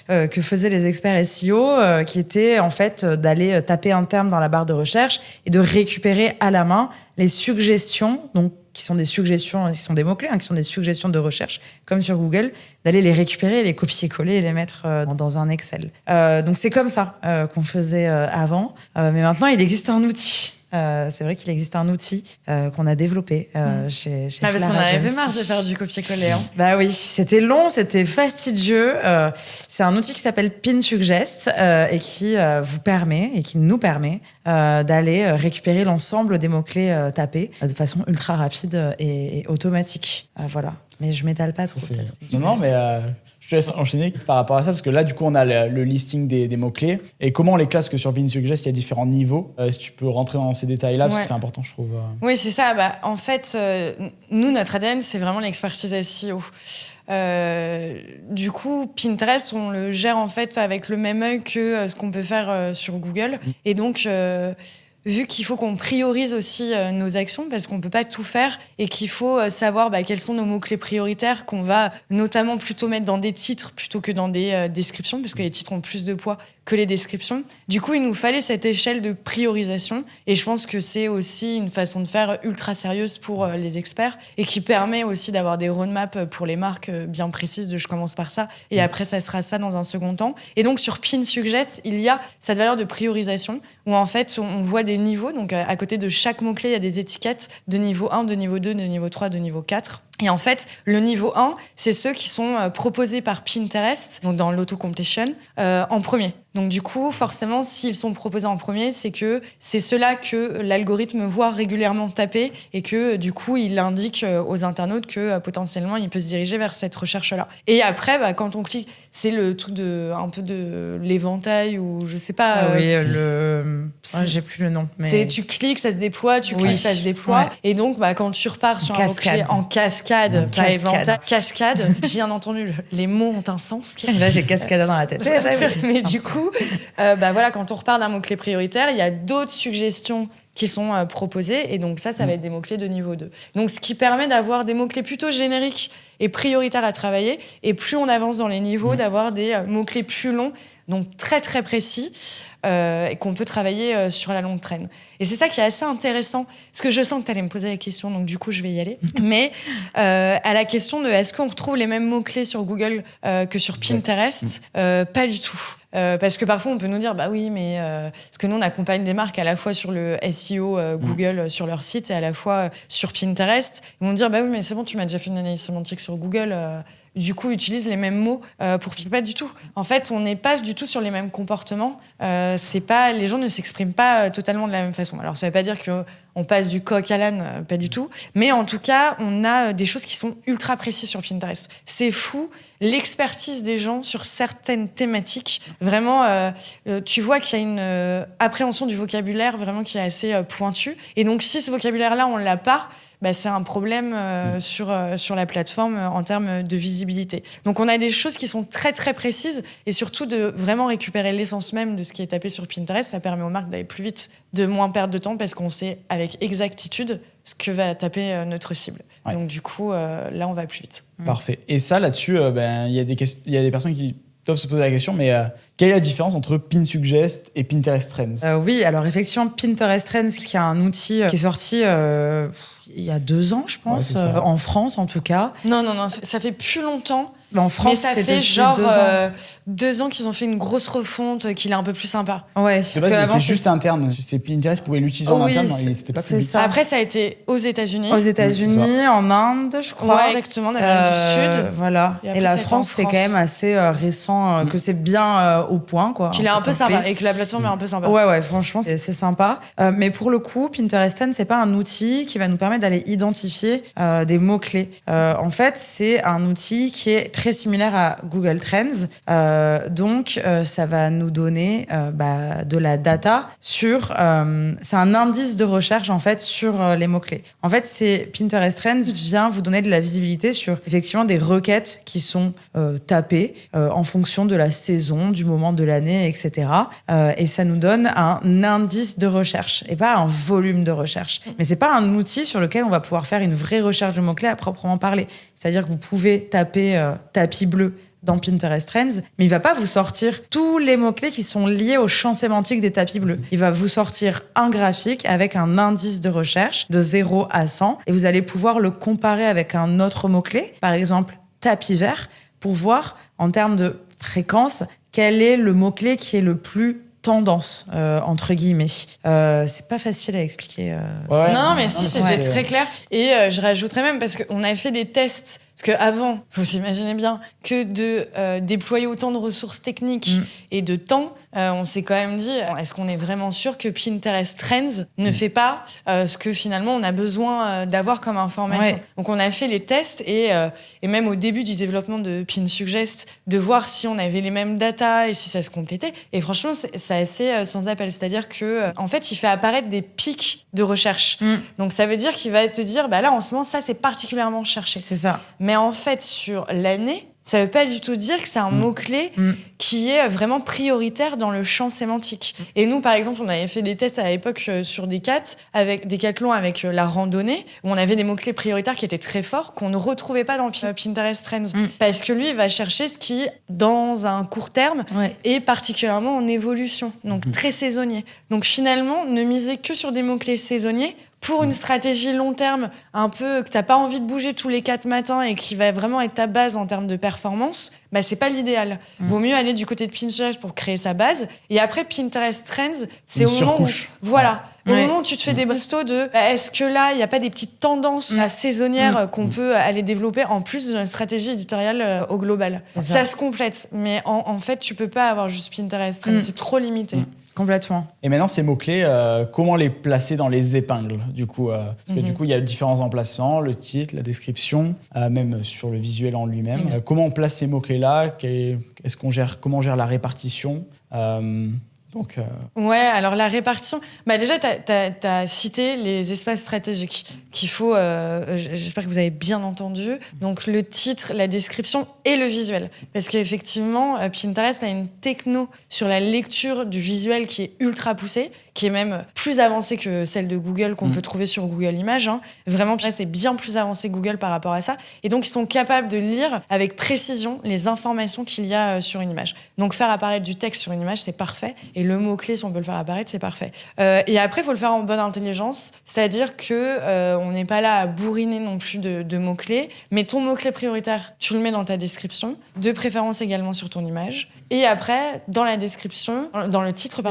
que faisaient les experts SEO, qui était en fait d'aller taper un terme dans la barre de recherche et de récupérer à la main les suggestions, donc qui sont des suggestions, qui sont des mots-clés, qui sont des suggestions de recherche, comme sur Google, d'aller les récupérer, les copier-coller et les mettre dans un Excel. Donc c'est comme ça qu'on faisait avant, mais maintenant il existe un outil. C'est vrai qu'il existe un outil qu'on a développé chez parce qu'on avait marre de faire du copier-coller. Bah oui, c'était long, c'était fastidieux. C'est un outil qui s'appelle PinSuggest et qui vous permet et qui nous permet d'aller récupérer l'ensemble des mots-clés tapés de façon ultra rapide et automatique. Voilà. Mais je m'étale pas trop peut-être. Non, mais je te laisse enchaîner par rapport à ça, parce que là, du coup, on a le listing des mots-clés. Et comment on les classe? Que sur PinSuggest, il y a différents niveaux. Si tu peux rentrer dans ces détails-là, parce que c'est important, je trouve. Oui, c'est ça. En fait, nous, notre ADN, c'est vraiment l'expertise SEO. Du coup, Pinterest, on le gère en fait avec le même œil que ce qu'on peut faire sur Google. Et donc, vu qu'il faut qu'on priorise aussi nos actions, parce qu'on peut pas tout faire, et qu'il faut savoir quels sont nos mots-clés prioritaires qu'on va notamment plutôt mettre dans des titres plutôt que dans des descriptions, parce que les titres ont plus de poids que les descriptions. Du coup, il nous fallait cette échelle de priorisation, et je pense que c'est aussi une façon de faire ultra sérieuse pour les experts, et qui permet aussi d'avoir des roadmaps pour les marques bien précises de je commence par ça, et après ça sera ça dans un second temps. Et donc sur PinSuggest, il y a cette valeur de priorisation, où en fait on voit des niveaux, donc à côté de chaque mot-clé, il y a des étiquettes de niveau 1, de niveau 2, de niveau 3, de niveau 4. Et en fait, le niveau 1, c'est ceux qui sont proposés par Pinterest, donc dans l'auto-completion, en premier. Donc du coup, forcément, s'ils sont proposés en premier, c'est que c'est ceux-là que l'algorithme voit régulièrement taper et que du coup, il indique aux internautes que potentiellement, il peut se diriger vers cette recherche-là. Et après, quand on clique, c'est le truc un peu de l'éventail ou je sais pas. Oui, j'ai plus le nom. Mais... C'est tu cliques, ça se déploie, tu cliques, ça se déploie. Ouais. Et donc, quand tu repars sur un mot-clé en cascade, pas éventail, cascade, bien entendu, les mots ont un sens. Là, j'ai cascada dans la tête. Mais du coup, voilà, quand on repart d'un mot-clé prioritaire, il y a d'autres suggestions qui sont proposées, et donc ça va être des mots-clés de niveau 2. Donc ce qui permet d'avoir des mots-clés plutôt génériques et prioritaires à travailler, et plus on avance dans les niveaux, d'avoir des mots-clés plus longs, donc très très précis, et qu'on peut travailler sur la longue traîne. Et c'est ça qui est assez intéressant, parce que je sens que tu allais me poser la question, donc du coup je vais y aller. Mais à la question de est-ce qu'on retrouve les mêmes mots-clés sur Google que sur Pinterest, pas du tout. Parce que parfois on peut nous dire bah oui mais parce que nous on accompagne des marques à la fois sur le SEO Google sur leur site et à la fois sur Pinterest. Ils vont dire bah oui mais c'est bon, tu m'as déjà fait une analyse sémantique sur Google, du coup utilise les mêmes mots pour pas du tout. En fait on n'est pas du tout sur les mêmes comportements. c'est pas, les gens ne s'expriment pas totalement de la même façon. Alors ça veut pas dire qu'on passe du coq à l'âne, pas du tout. Mais en tout cas, on a des choses qui sont ultra précises sur Pinterest. C'est fou, l'expertise des gens sur certaines thématiques. Vraiment, tu vois qu'il y a une appréhension du vocabulaire vraiment qui est assez pointue. Et donc, si ce vocabulaire-là, on l'a pas, c'est un problème sur la plateforme en termes de visibilité. Donc, on a des choses qui sont très, très précises et surtout de vraiment récupérer l'essence même de ce qui est tapé sur Pinterest. Ça permet aux marques d'aller plus vite, de moins perdre de temps parce qu'on sait avec exactitude ce que va taper notre cible. Ouais. Donc, du coup, là, on va plus vite. Parfait. Et ça, là-dessus, il y a des personnes qui doivent se poser la question, mais quelle est la différence entre PinSuggest et Pinterest Trends? Oui, alors effectivement, Pinterest Trends, qui est un outil qui est sorti il y a 2 ans, je pense, en France en tout cas. Non, ça fait plus longtemps. En France, mais ça fait genre 2 ans qu'ils ont fait une grosse refonte, qu'il est un peu plus sympa. Ouais. C'était juste interne. Pinterest pouvait l'utiliser en interne, mais c'était pas public. Ça. Après, ça a été aux États-Unis. Aux États-Unis, en Inde, je crois. Ouais, exactement, en Amérique du Sud. Voilà. Et la France, c'est quand même assez récent, que c'est bien au point, quoi. Qu'il est un peu sympa et que la plateforme est un peu sympa. Ouais, franchement, c'est sympa. Mais pour le coup, Pinterest Trends, c'est pas un outil qui va nous permettre d'aller identifier des mots-clés. En fait, c'est un outil qui est très similaire à Google Trends. Donc, ça va nous donner de la data sur... c'est un indice de recherche, en fait, sur les mots-clés. En fait, Pinterest Trends vient vous donner de la visibilité sur, effectivement, des requêtes qui sont tapées en fonction de la saison, du moment de l'année, etc. Et ça nous donne un indice de recherche et pas un volume de recherche. Mais c'est pas un outil sur lequel on va pouvoir faire une vraie recherche de mots-clés à proprement parler. C'est-à-dire que vous pouvez taper tapis bleu dans Pinterest Trends, mais il va pas vous sortir tous les mots-clés qui sont liés au champ sémantique des tapis bleus. Il va vous sortir un graphique avec un indice de recherche de 0 à 100 et vous allez pouvoir le comparer avec un autre mot-clé, par exemple tapis vert, pour voir en termes de fréquence quel est le mot-clé qui est le plus tendance, entre guillemets. C'est pas facile à expliquer. Ouais. Non, mais si, c'était très clair. Et je rajouterais même, parce qu'on avait fait des tests, parce qu'avant, vous imaginez bien, que de déployer autant de ressources techniques et de temps, on s'est quand même dit, est-ce qu'on est vraiment sûr que Pinterest Trends ne fait pas ce que finalement on a besoin d'avoir comme information. Ouais. Donc on a fait les tests et même au début du développement de PinSuggest, de voir si on avait les mêmes data et si ça se complétait. Et franchement, c'est assez sans appel. C'est-à-dire que en fait, il fait apparaître des pics de recherche. Donc ça veut dire qu'il va te dire, là en ce moment, ça c'est particulièrement cherché. C'est ça. Mais en fait, sur l'année, ça veut pas du tout dire que c'est un mot-clé qui est vraiment prioritaire dans le champ sémantique. Et nous, par exemple, on avait fait des tests à l'époque sur Decathlon avec la randonnée, où on avait des mots-clés prioritaires qui étaient très forts, qu'on ne retrouvait pas dans Pinterest Trends. Parce que lui, il va chercher ce qui, dans un court terme, est particulièrement en évolution. Donc, très saisonnier. Donc, finalement, ne misez que sur des mots-clés saisonniers. Pour une stratégie long terme, un peu que t'as pas envie de bouger tous les 4 matins et qui va vraiment être ta base en termes de performance, c'est pas l'idéal. Vaut mieux aller du côté de Pinterest pour créer sa base. Et après, Pinterest Trends, c'est au moment où... Voilà. Au moment où tu te fais des brainstorms de est-ce que là, il n'y a pas des petites tendances saisonnières qu'on peut aller développer en plus de notre stratégie éditoriale au global. Ça se complète. Mais en fait, tu peux pas avoir juste Pinterest Trends. C'est trop limité. Complètement. Et maintenant, ces mots-clés, comment les placer dans les épingles, du coup parce que du coup, il y a différents emplacements, le titre, la description, même sur le visuel en lui-même. Comment on place ces mots-clés-là? Comment on gère la répartition? Ouais, alors la répartition... déjà, t'as cité les espaces stratégiques qu'il faut... j'espère que vous avez bien entendu. Donc, le titre, la description et le visuel. Parce qu'effectivement, Pinterest a une techno sur la lecture du visuel qui est ultra poussée, qui est même plus avancée que celle de Google qu'on peut trouver sur Google Images. Vraiment, Pinterest est bien plus avancé que Google par rapport à ça. Et donc, ils sont capables de lire avec précision les informations qu'il y a sur une image. Donc, faire apparaître du texte sur une image, c'est parfait. Et le mot-clé, si on peut le faire apparaître, c'est parfait. Et après, il faut le faire en bonne intelligence. C'est-à-dire que on n'est pas là à bourriner non plus de mots-clés. Mais ton mot-clé prioritaire, tu le mets dans ta description. De préférence également sur ton image. Et après, dans la description, dans le titre,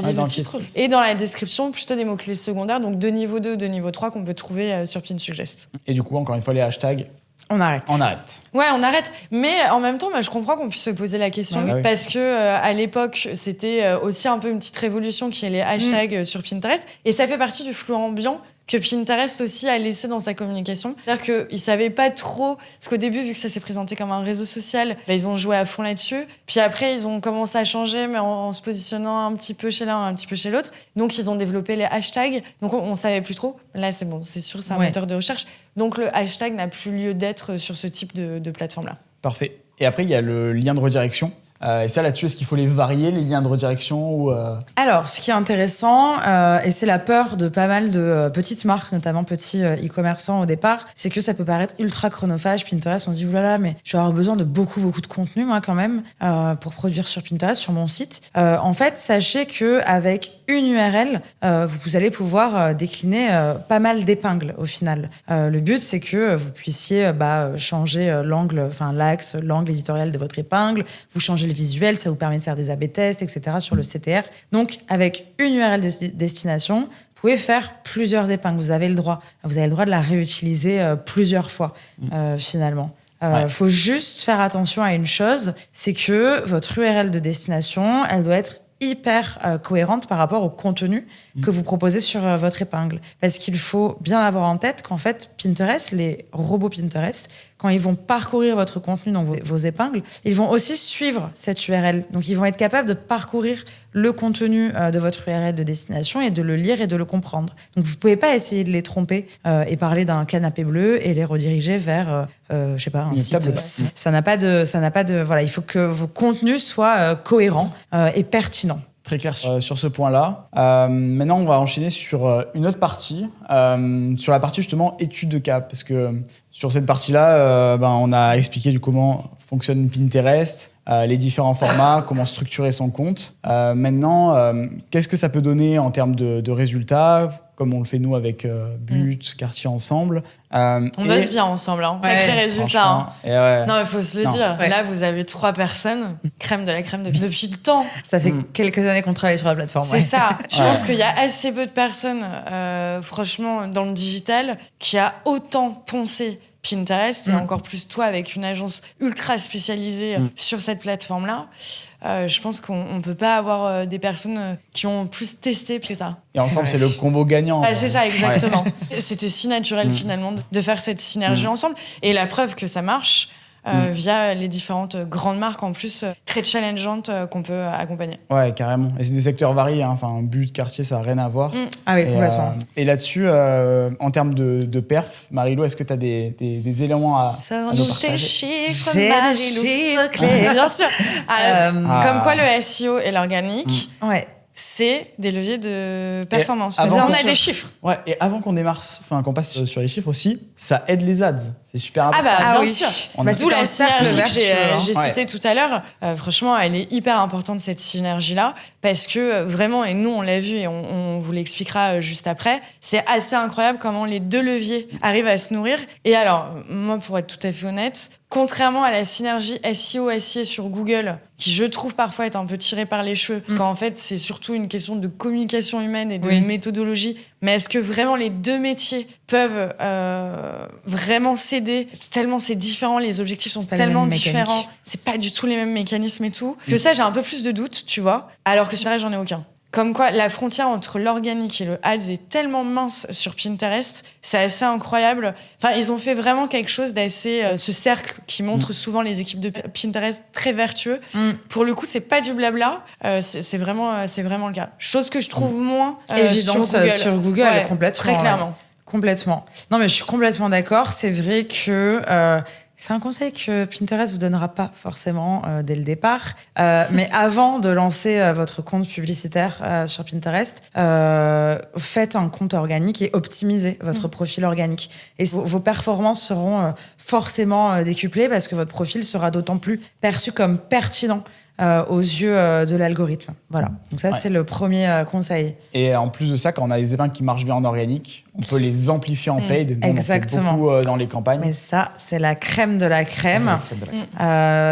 et dans la description, plutôt des mots-clés secondaires, donc de niveau 2, de niveau 3 qu'on peut trouver sur PinSuggest. Et du coup, encore une fois, les hashtags. On arrête. On arrête. Ouais, on arrête. Mais en même temps, je comprends qu'on puisse se poser la question Ouais, oui. parce que à l'époque, c'était aussi un peu une petite révolution qui est les hashtags sur Pinterest. Et ça fait partie du flou ambiant que Pinterest aussi a laissé dans sa communication. C'est-à-dire qu'ils savaient pas trop, parce qu'au début, vu que ça s'est présenté comme un réseau social, ils ont joué à fond là-dessus. Puis après, ils ont commencé à changer, mais en se positionnant un petit peu chez l'un, un petit peu chez l'autre. Donc, ils ont développé les hashtags. Donc, on savait plus trop. Là, c'est bon, c'est sûr, c'est un moteur de recherche. Donc, le hashtag n'a plus lieu d'être sur ce type de plateforme-là. Parfait. Et après, il y a le lien de redirection. Et ça, là-dessus, est-ce qu'il faut les varier, les liens de redirection ou Alors, ce qui est intéressant, et c'est la peur de pas mal de petites marques, notamment petits e-commerçants au départ, c'est que ça peut paraître ultra chronophage. Pinterest, on se dit, oulala, mais je vais avoir besoin de beaucoup de contenu, moi, quand même, pour produire sur Pinterest, sur mon site. En fait, sachez qu'avec une URL, vous allez pouvoir décliner pas mal d'épingles, au final. Le but, c'est que vous puissiez changer l'angle, enfin l'axe, l'angle éditorial de votre épingle, vous changez le visuel, ça vous permet de faire des A/B tests, etc. sur le CTR. Donc, avec une URL de destination, vous pouvez faire plusieurs épingles. Vous avez le droit. Vous avez le droit de la réutiliser plusieurs fois, finalement. Faut juste faire attention à une chose, c'est que votre URL de destination, elle doit être hyper cohérente par rapport au contenu que vous proposez sur votre épingle. Parce qu'il faut bien avoir en tête qu'en fait, Pinterest, les robots Pinterest, quand ils vont parcourir votre contenu, donc vos épingles, ils vont aussi suivre cette URL. Donc, ils vont être capables de parcourir le contenu de votre URL de destination et de le lire et de le comprendre. Donc, vous pouvez pas essayer de les tromper et parler d'un canapé bleu et les rediriger vers, je sais pas, un site. Ça n'a pas de, voilà, il faut que vos contenus soient cohérents et pertinents. Très clair sur ce point-là. Maintenant, on va enchaîner sur une autre partie, sur la partie justement étude de cas, parce que sur cette partie-là, on a expliqué du comment fonctionne Pinterest, les différents formats, comment structurer son compte. Maintenant, qu'est-ce que ça peut donner en termes de résultats, comme on le fait nous avec But, Quartier Ensemble. On bosse bien ensemble, hein. Sacré résultat. Hein. Ouais. Non, il faut se le dire. Ouais. Là, vous avez 3 personnes, crème de la crème depuis le temps. Ça fait quelques années qu'on travaille sur la plateforme. C'est ça. Je pense qu'il y a assez peu de personnes, franchement, dans le digital, qui a autant poncé Pinterest, et encore plus toi avec une agence ultra spécialisée sur cette plateforme-là. Je pense qu'on peut pas avoir des personnes qui ont plus testé que ça. Et ensemble, c'est le combo gagnant. C'est ça, exactement. C'était si naturel finalement de faire cette synergie ensemble. Et la preuve que ça marche, via les différentes grandes marques en plus très challengeantes qu'on peut accompagner. Ouais, carrément. Et c'est des secteurs variés, hein. Enfin, But, Quartier, ça n'a rien à voir. Ah oui, complètement. Et là-dessus, en termes de perf, Marie-Lou, est-ce que tu as des éléments à nous partager? Chiffres, Marie-Lou. Bien sûr. Comme quoi le SEO et l'organique, c'est des leviers de performance. On a des chiffres. Ouais, et avant qu'on démarre, qu'on passe sur les chiffres aussi, ça aide les ads. C'est super important. Bien sûr. D'où la synergie que j'ai citée tout à l'heure. Franchement, elle est hyper importante, cette synergie-là, parce que vraiment, et nous, on l'a vu et on vous l'expliquera juste après, c'est assez incroyable comment les deux leviers arrivent à se nourrir. Et alors, moi, pour être tout à fait honnête, contrairement à la synergie SEO-SIA sur Google, qui je trouve parfois est un peu tirée par les cheveux, parce qu'en fait c'est surtout une question de communication humaine et de méthodologie, mais est-ce que vraiment les deux métiers peuvent vraiment s'aider, tellement c'est différent, les objectifs sont tellement différents, c'est pas du tout les mêmes mécanismes et tout, que ça j'ai un peu plus de doutes, tu vois, alors que sur là j'en ai aucun. Comme quoi, la frontière entre l'organique et le ads est tellement mince sur Pinterest, c'est assez incroyable. Enfin, ils ont fait vraiment quelque chose d'assez... ce cercle qui montre souvent les équipes de Pinterest très vertueux. Pour le coup, c'est pas du blabla, c'est vraiment le cas. Chose que je trouve moins évidente sur Google, complètement. Très clairement. Complètement. Non, mais je suis complètement d'accord. C'est vrai que... c'est un conseil que Pinterest vous donnera pas forcément dès le départ. Mais avant de lancer votre compte publicitaire sur Pinterest, faites un compte organique et optimisez votre profil organique. Et vos performances seront forcément décuplées parce que votre profil sera d'autant plus perçu comme pertinent aux yeux de l'algorithme. Voilà. Donc ça, c'est le premier conseil. Et en plus de ça, quand on a des épingles qui marchent bien en organique, on peut les amplifier en paid. Exactement. On en fait beaucoup dans les campagnes. Mais ça, c'est la crème de la crème.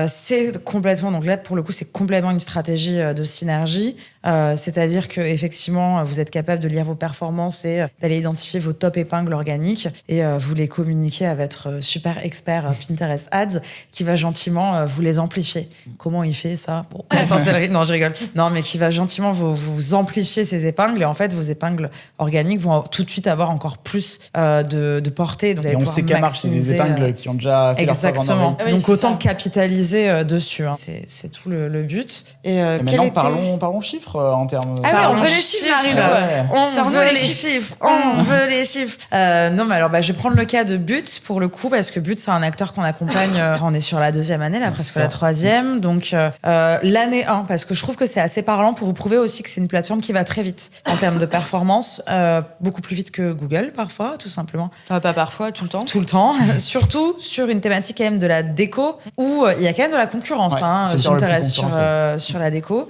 C'est complètement, donc là, pour le coup, c'est complètement une stratégie de synergie. C'est-à-dire que effectivement, vous êtes capable de lire vos performances et d'aller identifier vos top épingles organiques et vous les communiquer à votre super expert Pinterest Ads qui va gentiment vous les amplifier. Comment il fait ça? Bon, la sorcellerie, non, je rigole. Non, mais qui va gentiment vous amplifier ces épingles et en fait, vos épingles organiques vont tout de suite avoir encore plus de portée. Donc, et on sait qu'à marche, c'est des épingles qui ont déjà fait leur preuve en exactement. oreille. Donc autant capitaliser dessus. Hein. C'est tout le but. Et maintenant, parlons chiffres en termes. Ah oui, on veut les chiffres, Marie. On veut les chiffres. On veut les chiffres. Non, mais alors, je vais prendre le cas de But pour le coup, parce que But, c'est un acteur qu'on accompagne. On est sur la 2e année, là, presque la 3e. Donc, l'année 1, parce que je trouve que c'est assez parlant pour vous prouver aussi que c'est une plateforme qui va très vite en termes de performance, beaucoup plus vite que Google, parfois, tout simplement. Pas parfois, tout le temps. Tout le temps. Surtout sur une thématique quand même de la déco, où il y a quand même de la concurrence, Pinterest sur la déco.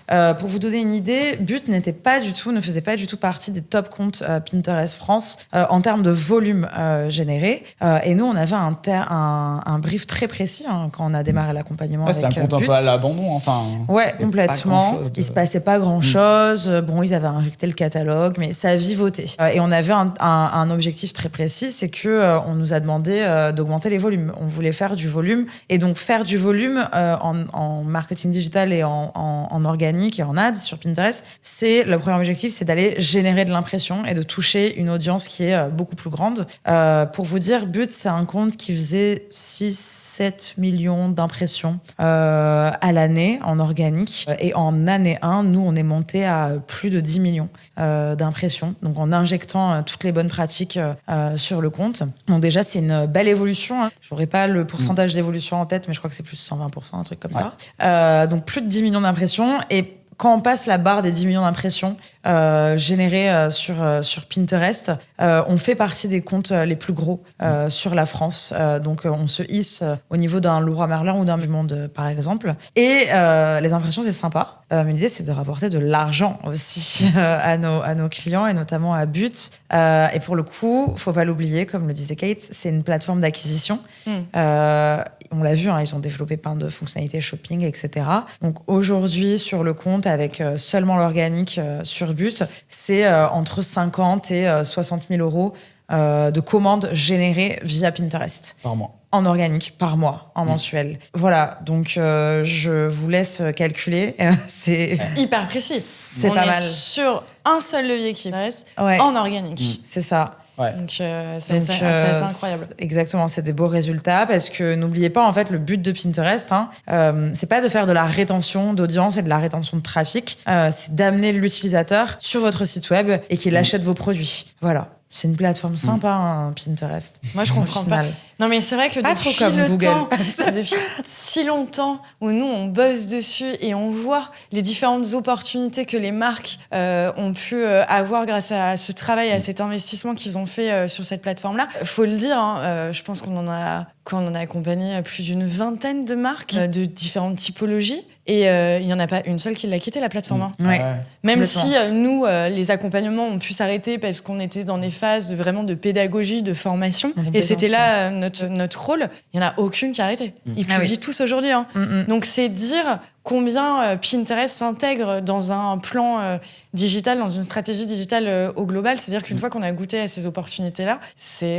Pour vous donner une idée, But ne faisait pas du tout partie des top comptes Pinterest France en termes de volume généré. Et nous, on avait un brief très précis quand on a démarré l'accompagnement avec But. C'était un compte un peu à l'abandon, enfin. Ouais, complètement. Il se passait pas grand-chose. Bon, ils avaient injecté le catalogue, mais ça vivotait. Et on avait un objectif très précis, c'est que on nous a demandé d'augmenter les volumes. On voulait faire du volume. Et donc, faire du volume en marketing digital et en organique et en ads sur Pinterest, le premier objectif, c'est d'aller générer de l'impression et de toucher une audience qui est beaucoup plus grande. Pour vous dire, But, c'est un compte qui faisait 6-7 millions d'impressions à l'année en organique. Et en année 1, nous, on est monté à plus de 10 millions d'impressions. Donc, en injectant toutes les bonnes pratiques sur le compte. Donc, déjà, c'est une belle évolution. J'aurais pas le pourcentage d'évolution en tête, mais je crois que c'est plus de 120%, un truc comme ça. Donc, plus de 10 millions d'impressions. Et quand on passe la barre des 10 millions d'impressions générées sur Pinterest, on fait partie des comptes les plus gros sur la France. Donc, on se hisse au niveau d'un Leroy Merlin ou d'un Du Monde, par exemple. Et les impressions, c'est sympa. Mais l'idée, c'est de rapporter de l'argent aussi à nos clients et notamment à But. Et pour le coup, faut pas l'oublier, comme le disait Kate, c'est une plateforme d'acquisition. On l'a vu, ils ont développé plein de fonctionnalités shopping, etc. Donc aujourd'hui, sur le compte, avec seulement l'organique sur But, c'est entre 50 et 60 000 euros de commandes générées via Pinterest. Par mois. En organique, par mois, en mensuel. Voilà, donc je vous laisse calculer. C'est hyper précis. C'est on pas est mal. Sur un seul levier qui reste, en organique. C'est ça. Ouais. Donc c'est assez incroyable. Exactement, c'est des beaux résultats parce que n'oubliez pas, en fait, le but de Pinterest, c'est pas de faire de la rétention d'audience et de la rétention de trafic, c'est d'amener l'utilisateur sur votre site web et qu'il achète vos produits. Voilà. C'est une plateforme sympa, Pinterest. Moi, je comprends pas. Non, mais c'est vrai que pas depuis trop comme le Google. temps, depuis si longtemps où nous, on bosse dessus et on voit les différentes opportunités que les marques ont pu avoir grâce à ce travail, à cet investissement qu'ils ont fait sur cette plateforme-là. Faut le dire, je pense qu'on en a accompagné plus d'une vingtaine de marques de différentes typologies. Et il n'y en a pas une seule qui l'a quitté, la plateforme. Ouais. Même si nous, les accompagnements ont pu s'arrêter parce qu'on était dans des phases vraiment de pédagogie, de formation. Et c'était là notre rôle. Il n'y en a aucune qui a arrêté. Ils publient tous aujourd'hui. Donc c'est dire combien Pinterest s'intègre dans un plan digital, dans une stratégie digitale au global. C'est-à-dire qu'une fois qu'on a goûté à ces opportunités-là,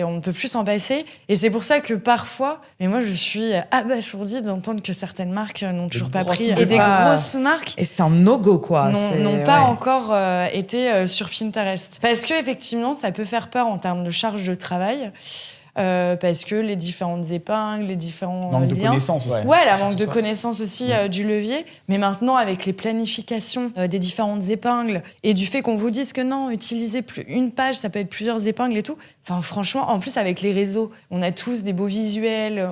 on ne peut plus s'en passer. Et c'est pour ça que parfois, mais moi je suis abasourdie d'entendre que certaines marques n'ont toujours pas pris. Et des grosses marques. Et c'est un no-go, quoi. N'ont pas encore été sur Pinterest. Parce que effectivement, ça peut faire peur en termes de charge de travail. Parce que les différentes épingles, les différents manque liens. de connaissances, la manque de connaissances aussi du levier. Mais maintenant, avec les planifications des différentes épingles et du fait qu'on vous dise que non, utilisez une page, ça peut être plusieurs épingles et tout. Enfin, franchement, en plus, avec les réseaux, on a tous des beaux visuels.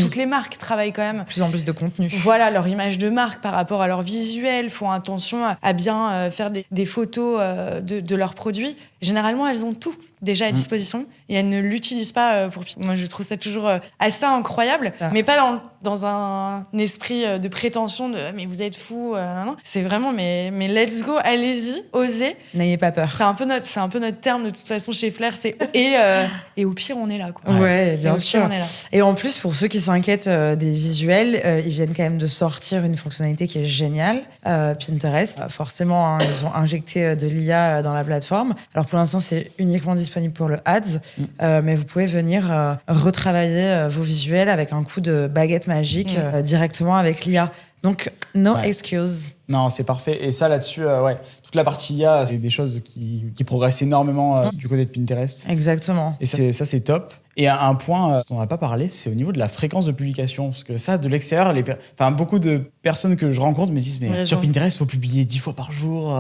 Toutes les marques travaillent quand même. De plus en plus de contenu. Voilà, leur image de marque par rapport à leur visuel, font attention à bien faire des photos de leurs produits. Généralement, elles ont tout. déjà à disposition et elles ne l'utilisent pas pour... Moi, je trouve ça toujours assez incroyable, mais pas dans un esprit de prétention de « mais vous êtes fous non. C'est vraiment « mais let's go, allez-y, osez ». N'ayez pas peur. C'est un peu notre terme de toute façon chez Flair, c'est « et au pire, on est là ». Quoi. Ouais, bien sûr. On est là. Et en plus, pour ceux qui s'inquiètent des visuels, ils viennent quand même de sortir une fonctionnalité qui est géniale, Pinterest. Forcément, ils ont injecté de l'IA dans la plateforme. Alors pour l'instant, c'est uniquement disponible pour le Ads, mais vous pouvez venir retravailler vos visuels avec un coup de baguette magique directement avec l'IA. Donc, no excuse. Non, c'est parfait. Et ça, là-dessus, toute la partie IA, c'est des choses qui progressent énormément du côté de Pinterest. Exactement. Et ça, c'est top. Et un point dont on n'a pas parlé, c'est au niveau de la fréquence de publication. Parce que ça, de l'extérieur, beaucoup de personnes que je rencontre me disent mais sur Pinterest, il faut publier 10 fois par jour.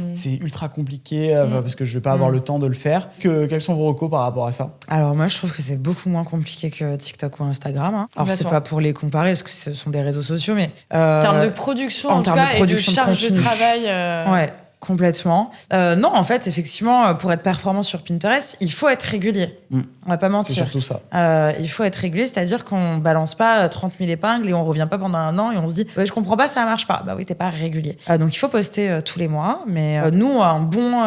C'est ultra compliqué parce que je ne vais pas avoir le temps de le faire. Quels sont vos recos par rapport à ça? Alors moi, je trouve que c'est beaucoup moins compliqué que TikTok ou Instagram. Hein. Alors, c'est pas pour les comparer parce que ce sont des réseaux sociaux, mais... en termes de production, en tout cas, et de charge de travail... Ouais. Complètement. Non, en fait, effectivement, pour être performant sur Pinterest, il faut être régulier. On va pas mentir. C'est surtout ça. Il faut être régulier, c'est-à-dire qu'on balance pas 30 000 épingles et on revient pas pendant un an et on se dit je comprends pas, ça marche pas. Bah oui, t'es pas régulier. Donc il faut poster tous les mois, mais nous, un bon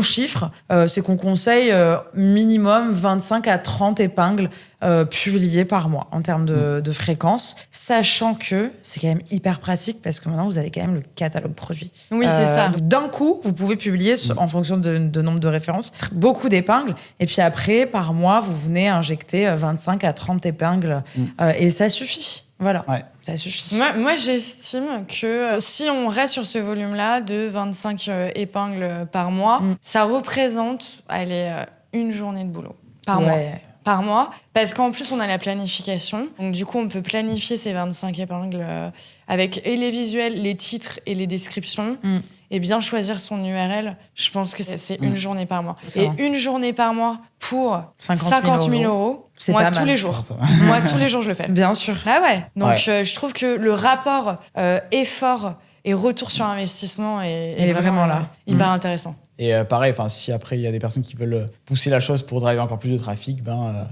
chiffre, c'est qu'on conseille minimum 25 à 30 épingles publiées par mois en termes de fréquence, sachant que c'est quand même hyper pratique parce que maintenant vous avez quand même le catalogue produit. Oui, c'est ça. D'un coup, vous pouvez publier en fonction de nombre de références beaucoup d'épingles et puis après, par mois, vous venez injecter 25 à 30 épingles et ça suffit. Voilà, ça suffit. Moi, j'estime que si on reste sur ce volume-là de 25 épingles par mois, ça représente une journée de boulot par mois. Par mois, parce qu'en plus on a la planification, donc du coup on peut planifier ces 25 épingles avec et les visuels, les titres et les descriptions et bien choisir son URL. Je pense que c'est une journée par mois. Et une journée par mois pour 50 000 euros, c'est moi pas tous mal. les jours. Moi tous les jours je le fais. Bien sûr. Ah ouais. Donc je trouve que le rapport effort et retour sur investissement est vraiment là. Hyper intéressant. Et pareil, si après il y a des personnes qui veulent pousser la chose pour driver encore plus de trafic,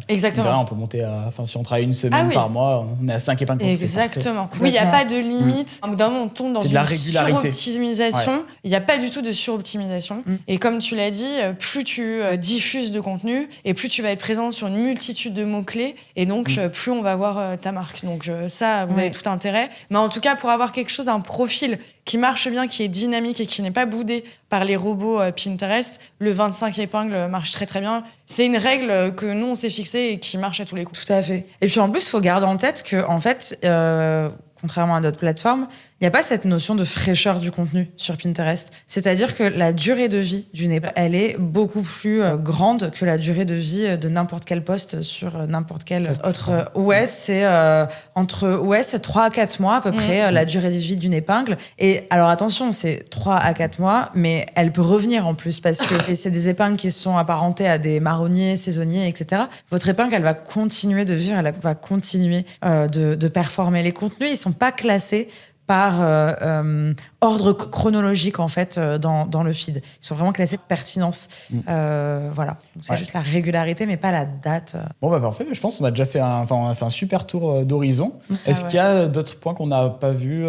exactement. On peut monter à, si on travaille une semaine par mois, on est à 5 épingles. Exactement. Oui, il n'y a pas de limite. D'un moment, on tombe dans une suroptimisation. Il n'y a pas du tout de suroptimisation. Et comme tu l'as dit, plus tu diffuses de contenu et plus tu vas être présent sur une multitude de mots-clés. Et donc, plus on va voir ta marque. Donc ça, vous avez tout intérêt. Mais en tout cas, pour avoir quelque chose, un profil qui marche bien, qui est dynamique et qui n'est pas boudé par les robots Pinterest, le 25 épingles marche très très bien. C'est une règle que nous on s'est fixée et qui marche à tous les coups. Tout à fait. Et puis en plus, il faut garder en tête que en fait, contrairement à d'autres plateformes, il n'y a pas cette notion de fraîcheur du contenu sur Pinterest. C'est-à-dire que la durée de vie d'une épingle, elle est beaucoup plus grande que la durée de vie de n'importe quel post sur n'importe quel autre. C'est c'est 3 à 4 mois à peu près la durée de vie d'une épingle. Et alors attention, c'est 3 à 4 mois, mais elle peut revenir en plus parce que c'est des épingles qui sont apparentées à des marronniers, saisonniers, etc. Votre épingle, elle va continuer de vivre, elle va continuer de performer. Les contenus, ils sont pas classés par ordre chronologique en fait dans le feed. Ils sont vraiment classés pertinence. Voilà. Donc, c'est juste la régularité, mais pas la date. Bon parfait. Je pense qu'on a déjà fait on a fait un super tour d'horizon. Est-ce qu'il y a d'autres points qu'on n'a pas vus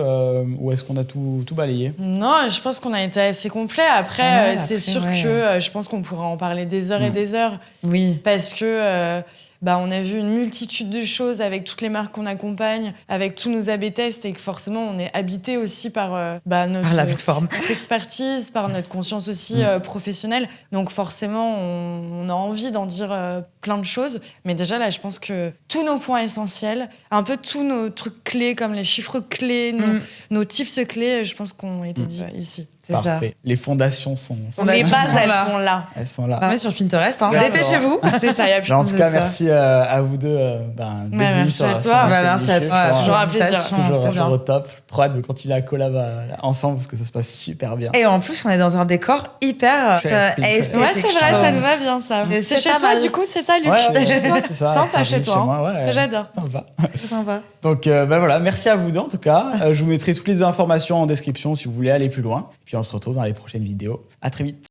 ou est-ce qu'on a tout balayé? Non, je pense qu'on a été assez complet. Après, c'est sûr que je pense qu'on pourrait en parler des heures et des heures. Oui. Parce que on a vu une multitude de choses avec toutes les marques qu'on accompagne, avec tous nos A/B tests et que forcément on est habité aussi par notre expertise, par notre conscience aussi professionnelle. Donc forcément on a envie d'en dire plein de choses. Mais déjà là, je pense que tous nos points essentiels, un peu tous nos trucs clés comme les chiffres clés, nos tips clés, je pense qu'on a été dit ici. C'est parfait. Ça. Les fondations sont les bases, elles sont là. Elles sont là. Mais sur Pinterest, dépêchez-vous. C'est ça, il y a plus en tout cas, merci à vous deux merci à toi. Merci à toi. Toujours un plaisir. Toujours au top. Trop hâte de continuer à collab ensemble parce que ça se passe super bien. Et en plus, on est dans un décor hyper esthétique. Ouais, c'est vrai, ça nous va bien ça. C'est chez toi du coup, c'est ça, Luc? C'est ça. Sympa chez toi. J'adore. C'est sympa. Donc voilà, merci à vous deux en tout cas. Je vous mettrai toutes les informations en description si vous voulez aller plus loin. Puis on se retrouve dans les prochaines vidéos. À très vite.